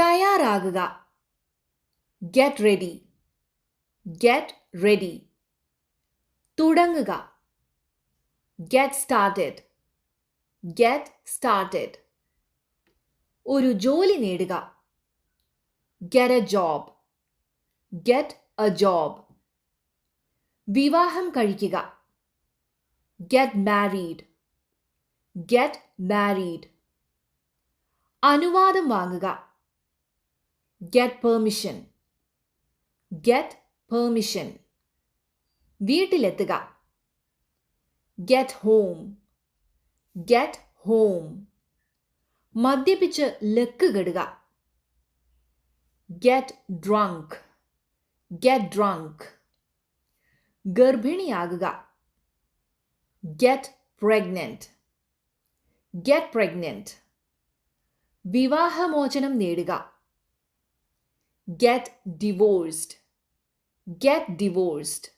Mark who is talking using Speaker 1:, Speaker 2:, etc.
Speaker 1: തയ്യാറാകുക. Get ready. Get ready. തുടങ്ങുക. Get started. Get started. ഒരു ജോലി നേടുക. Get a job. Get a job. വിവാഹം കഴിക്കുക. Get married. Get married. അനുവാദം വാങ്ങുക. Get permission. Get permission. വീട്ടിലെത്തുക. Get home. Get home. മദ്യപിച്ച് ലക്കുകെടുക. Get drunk. Get drunk. ഗർഭിണിയാകുക. Get pregnant. Get pregnant. വിവാഹമോചനം നേടുക. Get divorced. Get divorced.